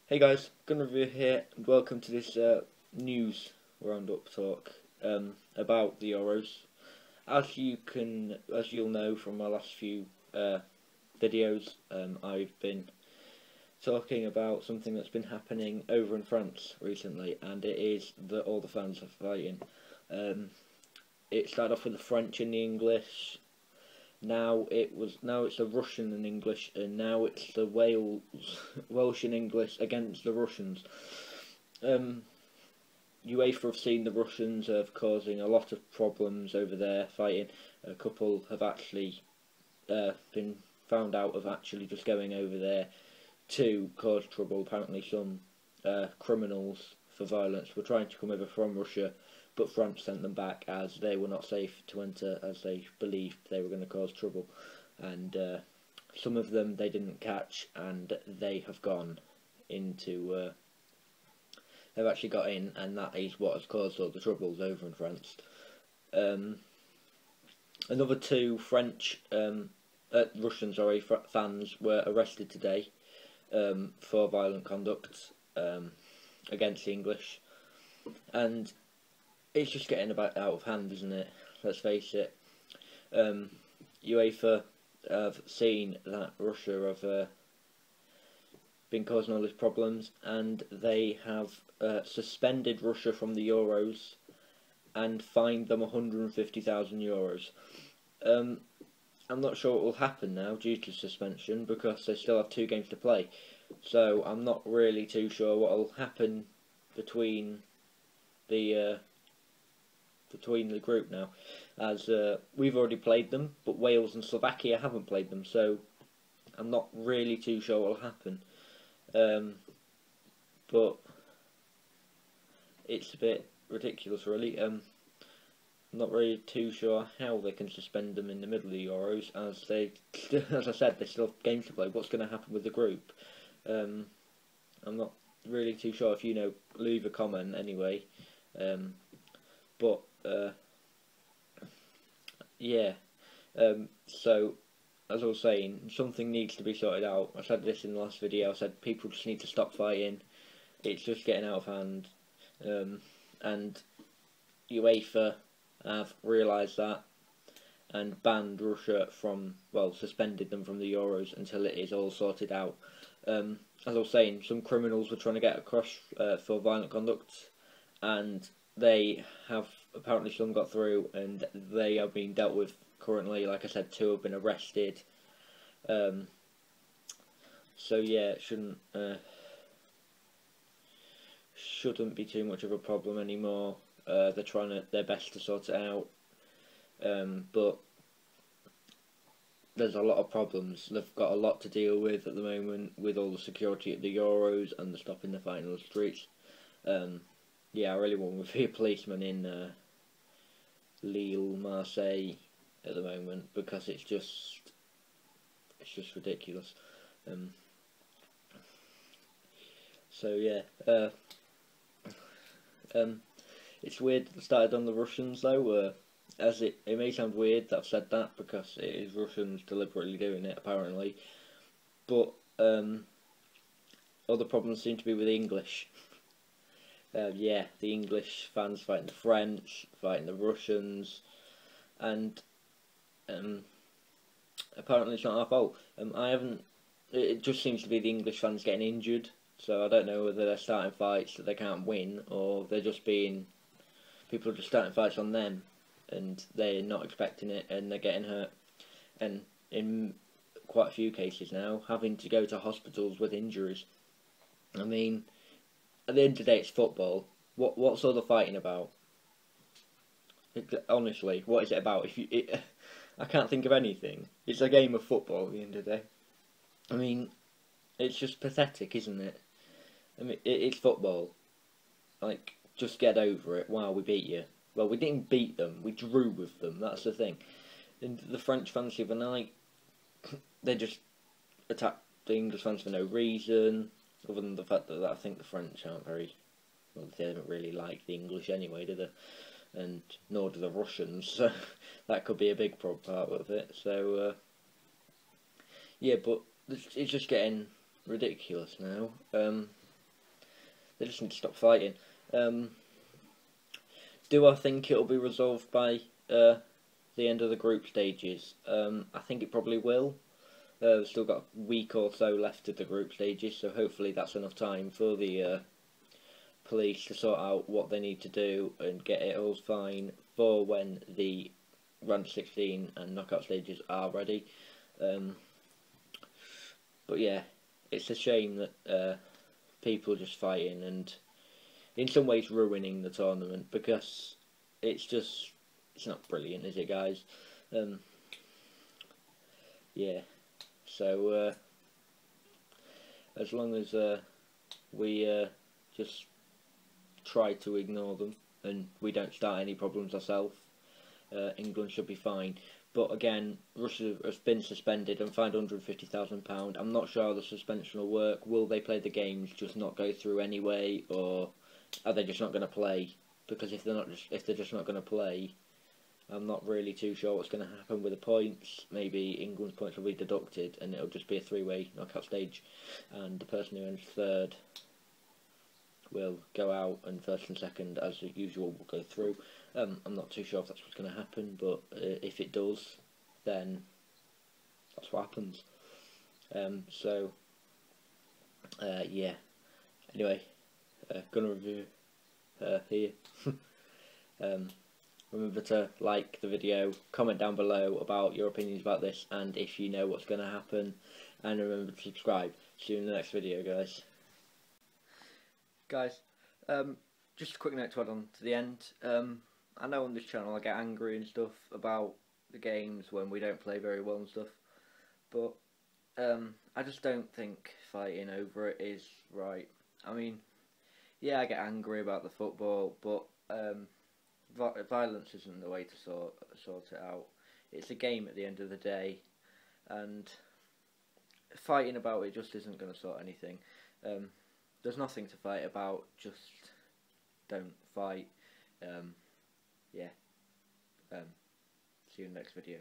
Hey guys, Gun Review here, and welcome to this news roundup talk about the Euros. As you'll know from my last few videos, I've been talking about something that's been happening over in France recently, and it is that all the fans are fighting. It started off with the French and the English. Now it's the Russian and English, and now it's the Welsh and English against the Russians. UEFA have seen the Russians causing a lot of problems over there fighting. A couple have actually been found out of actually just going over there to cause trouble. Apparently some criminals for violence were trying to come over from Russia, but France sent them back as they were not safe to enter, as they believed they were going to cause trouble. And some of them they didn't catch, and they have gone into... they've actually got in, and that is what has caused all the troubles over in France. Another two Russian fans were arrested today for violent conduct against the English. And it's just getting about out of hand, isn't it? Let's face it. UEFA have seen that Russia have been causing all these problems, and they have suspended Russia from the Euros and fined them €150,000. I'm not sure what will happen now due to suspension, because they still have 2 games to play. So I'm not really too sure what will happen between the group now, as we've already played them, but Wales and Slovakia haven't played them, so I'm not really too sure what will happen. But it's a bit ridiculous, really. I'm not really too sure how they can suspend them in the middle of the Euros, as as I said, they still have games to play. What's going to happen with the group? I'm not really too sure. If you know, leave a comment anyway. But yeah. So as I was saying, something needs to be sorted out. I said this in the last video. I said people just need to stop fighting. It's just getting out of hand, and UEFA have realised that and banned Russia from, well, suspended them from the Euros until it is all sorted out. As I was saying, some criminals were trying to get across for violent conduct, and they have apparently some got through, and they are being dealt with currently. Like I said, 2 have been arrested. So yeah, it shouldn't be too much of a problem anymore. They're trying their best to sort it out, but there's a lot of problems. They've got a lot to deal with at the moment, with all the security at the Euros and the stopping the fighting on the streets. Yeah, I really want to be a policeman in Lille, Marseille at the moment, because it's just ridiculous. So yeah, it's weird that it started on the Russians though. As it may sound weird that I've said that, because it is Russians deliberately doing it apparently, but other problems seem to be with English. Yeah, the English fans fighting the French, fighting the Russians, and apparently it's not our fault. It just seems to be the English fans getting injured, so I don't know whether they're starting fights that they can't win, or they're just people are just starting fights on them, and they're not expecting it, and they're getting hurt, and in quite a few cases now, having to go to hospitals with injuries. I mean, at the end of the day, it's football. What's all the fighting about? Honestly, what is it about? I can't think of anything. It's a game of football at the end of the day. I mean, it's just pathetic, isn't it? I mean, it's football. Like, just get over it. Wow, we beat you. Well, we didn't beat them. We drew with them. That's the thing. And the French fans the other night, they just attacked the English fans for no reason, other than the fact that I think the French aren't very... well, they don't really like the English anyway, do they? And nor do the Russians, so that could be a big part of it. So, yeah, but it's just getting ridiculous now. They just need to stop fighting. Do I think it'll be resolved by the end of the group stages? I think it probably will. We've still got a week or so left of the group stages, so hopefully that's enough time for the police to sort out what they need to do and get it all fine for when the round of 16 and knockout stages are ready. But yeah, it's a shame that people are just fighting and in some ways ruining the tournament, because it's not brilliant, is it, guys? Yeah, so as long as we just try to ignore them and we don't start any problems ourselves, England should be fine. But again, Russia has been suspended and fined £150,000. I'm not sure how the suspension will work. Will they play the games, just not go through anyway, or are they just not going to play? Because if they're just not going to play, I'm not really too sure what's going to happen with the points. Maybe England's points will be deducted and it'll just be a three-way knockout stage, and the person who ends third will go out and first and second, as usual, will go through. I'm not too sure if that's what's going to happen, but if it does, then that's what happens. Yeah. Anyway, gonna review here. Remember to like the video, comment down below about your opinions about this, and if you know what's going to happen, and remember to subscribe. See you in the next video, guys. Just a quick note to add on to the end. I know on this channel I get angry and stuff about the games when we don't play very well and stuff, but I just don't think fighting over it is right. I mean, yeah, I get angry about the football, but violence isn't the way to sort it out. It's a game at the end of the day, and fighting about it just isn't going to sort anything. There's nothing to fight about, just don't fight. Yeah. See you in the next video.